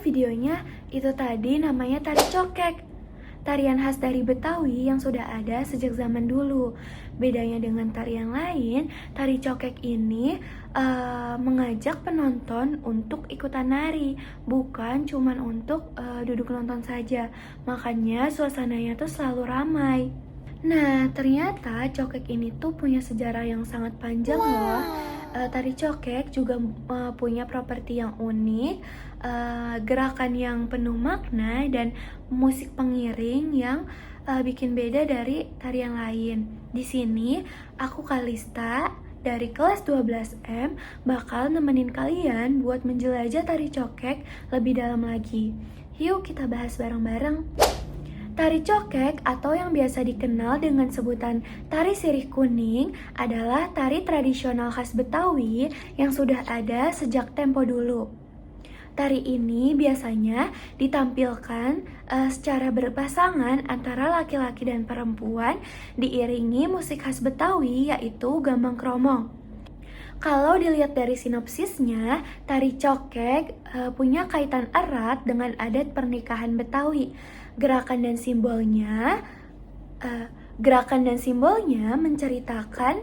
videonya, itu tadi namanya tari cokek. Tarian khas dari Betawi yang sudah ada sejak zaman dulu. Bedanya dengan tarian lain, tari cokek ini mengajak penonton untuk ikutan nari, bukan cuman untuk duduk nonton saja. Makanya suasananya tuh selalu ramai. Nah, ternyata cokek ini tuh punya sejarah yang sangat panjang loh. Tari cokek juga punya properti yang unik, gerakan yang penuh makna, dan musik pengiring yang bikin beda dari tarian lain. Di sini, aku Kalista dari kelas 12M bakal nemenin kalian buat menjelajah tari cokek lebih dalam lagi. Yuk kita bahas bareng-bareng. Tari cokek atau yang biasa dikenal dengan sebutan tari sirih kuning adalah tari tradisional khas Betawi yang sudah ada sejak tempo dulu. Tari ini biasanya ditampilkan secara berpasangan antara laki-laki dan perempuan diiringi musik khas Betawi yaitu gambang kromong. Kalau dilihat dari sinopsisnya, tari cokek punya kaitan erat dengan adat pernikahan Betawi. Gerakan dan simbolnya menceritakan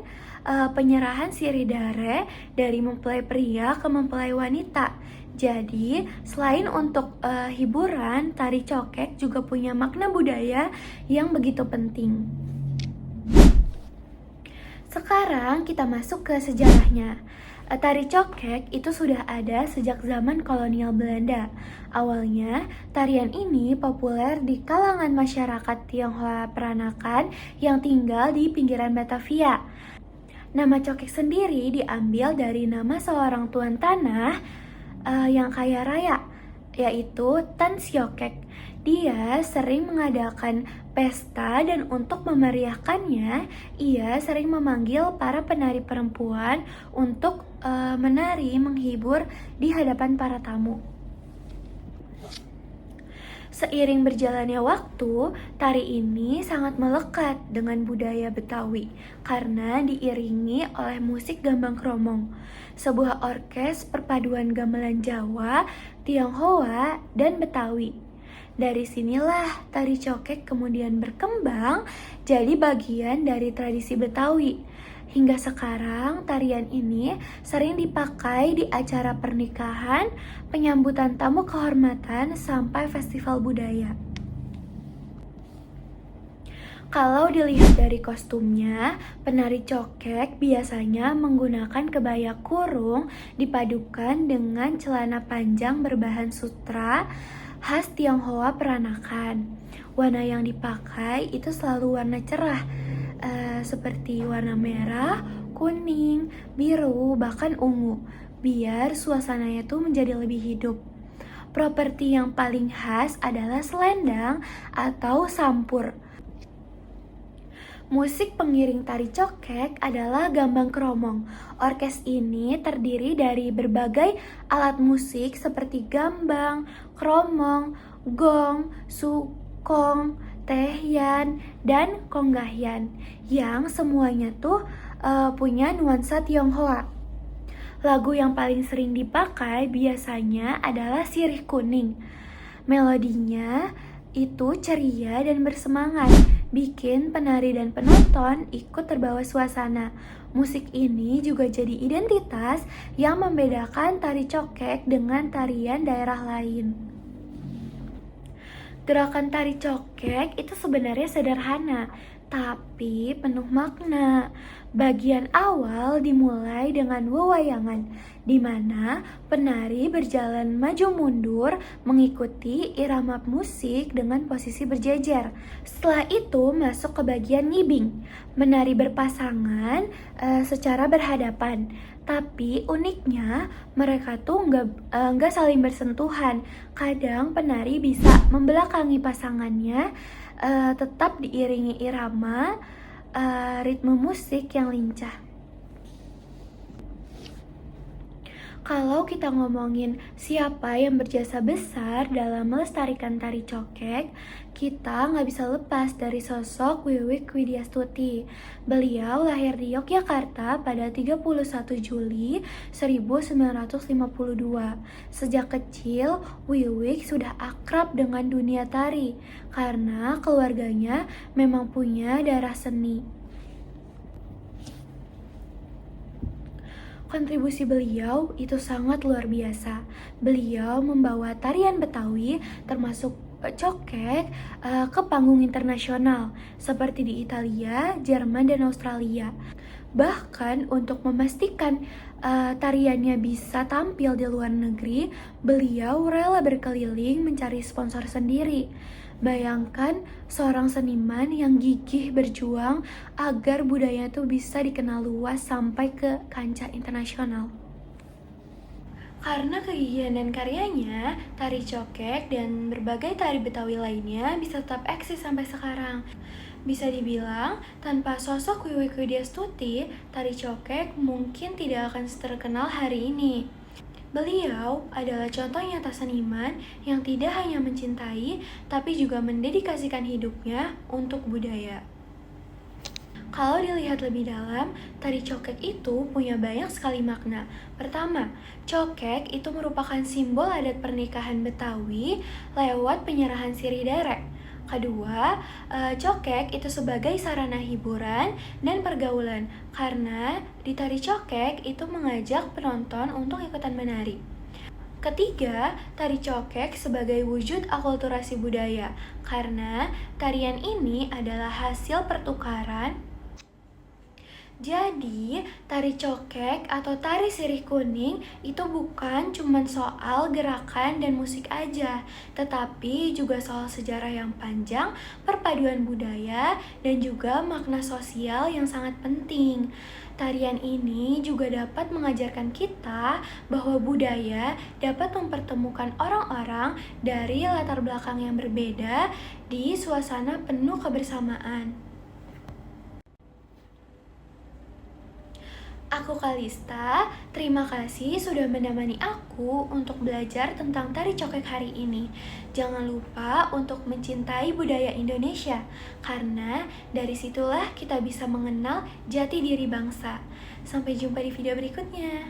penyerahan sirih dare dari mempelai pria ke mempelai wanita. Jadi, selain untuk hiburan, tari cokek juga punya makna budaya yang begitu penting. Sekarang kita masuk ke sejarahnya. Tari cokek itu sudah ada sejak zaman kolonial Belanda. Awalnya, tarian ini populer di kalangan masyarakat Tionghoa Peranakan yang tinggal di pinggiran Batavia. Nama cokek sendiri diambil dari nama seorang tuan tanah yang kaya raya, yaitu Tan Siokek. Dia sering mengadakan pesta dan untuk memeriahkannya, ia sering memanggil para penari perempuan untuk menari menghibur di hadapan para tamu. Seiring berjalannya waktu, tari ini sangat melekat dengan budaya Betawi karena diiringi oleh musik gambang kromong, sebuah orkes perpaduan gamelan Jawa, Tionghoa, dan Betawi. Dari sinilah tari cokek kemudian berkembang jadi bagian dari tradisi Betawi. Hingga sekarang tarian ini sering dipakai di acara pernikahan, penyambutan tamu kehormatan, sampai festival budaya. Kalau dilihat dari kostumnya, penari cokek biasanya menggunakan kebaya kurung dipadukan dengan celana panjang berbahan sutra khas Tionghoa Peranakan. Warna yang dipakai itu selalu warna cerah, seperti warna merah, kuning, biru, bahkan ungu, biar suasananya tuh menjadi lebih hidup. Properti yang paling khas adalah selendang atau sampur. Musik pengiring tari cokek adalah gambang kromong. Orkes ini terdiri dari berbagai alat musik seperti gambang, kromong, gong, sukong, tehyan, dan konggahyan yang semuanya tuh punya nuansa Tionghoa. Lagu yang paling sering dipakai biasanya adalah Sirih Kuning. Melodinya itu ceria dan bersemangat, bikin penari dan penonton ikut terbawa suasana. Musik ini juga jadi identitas yang membedakan tari cokek dengan tarian daerah lain. Gerakan tari cokek itu sebenarnya sederhana, tapi penuh makna. Bagian awal dimulai dengan wewayangan, di mana penari berjalan maju mundur mengikuti irama musik dengan posisi berjejer. Setelah itu masuk ke bagian ngibing, menari berpasangan secara berhadapan. Tapi uniknya mereka tuh nggak saling bersentuhan. Kadang penari bisa membelakangi pasangannya, tetap diiringi irama, ritme musik yang lincah. Kalau kita ngomongin siapa yang berjasa besar dalam melestarikan tari cokek, kita nggak bisa lepas dari sosok Wiwik Widyastuti. Beliau lahir di Yogyakarta pada 31 Juli 1952. Sejak kecil, Wiwik sudah akrab dengan dunia tari karena keluarganya memang punya darah seni. Kontribusi beliau itu sangat luar biasa. Beliau membawa tarian Betawi termasuk cokek ke panggung internasional seperti di Italia, Jerman, dan Australia. Bahkan untuk memastikan tariannya bisa tampil di luar negeri, beliau rela berkeliling mencari sponsor sendiri. Bayangkan seorang seniman yang gigih berjuang agar budaya itu bisa dikenal luas sampai ke kancah internasional. Karena kegigihan dan karyanya, tari cokek dan berbagai tari Betawi lainnya bisa tetap eksis sampai sekarang. Bisa dibilang, tanpa sosok Wiwik Widyastuti, tari cokek mungkin tidak akan terkenal hari ini. Beliau adalah contoh nyata seniman yang tidak hanya mencintai, tapi juga mendedikasikan hidupnya untuk budaya. Kalau dilihat lebih dalam, tari cokek itu punya banyak sekali makna. Pertama, cokek itu merupakan simbol adat pernikahan Betawi lewat penyerahan sirih derek. Kedua, cokek itu sebagai sarana hiburan dan pergaulan karena di tari cokek itu mengajak penonton untuk ikutan menari. Ketiga, tari cokek sebagai wujud akulturasi budaya karena tarian ini adalah hasil pertukaran. Jadi, tari cokek atau tari sirih kuning itu bukan cuma soal gerakan dan musik aja, tetapi juga soal sejarah yang panjang, perpaduan budaya, dan juga makna sosial yang sangat penting. Tarian ini juga dapat mengajarkan kita bahwa budaya dapat mempertemukan orang-orang dari latar belakang yang berbeda di suasana penuh kebersamaan. Aku Kalista, terima kasih sudah menemani aku untuk belajar tentang tari cokek hari ini. Jangan lupa untuk mencintai budaya Indonesia, karena dari situlah kita bisa mengenal jati diri bangsa. Sampai jumpa di video berikutnya.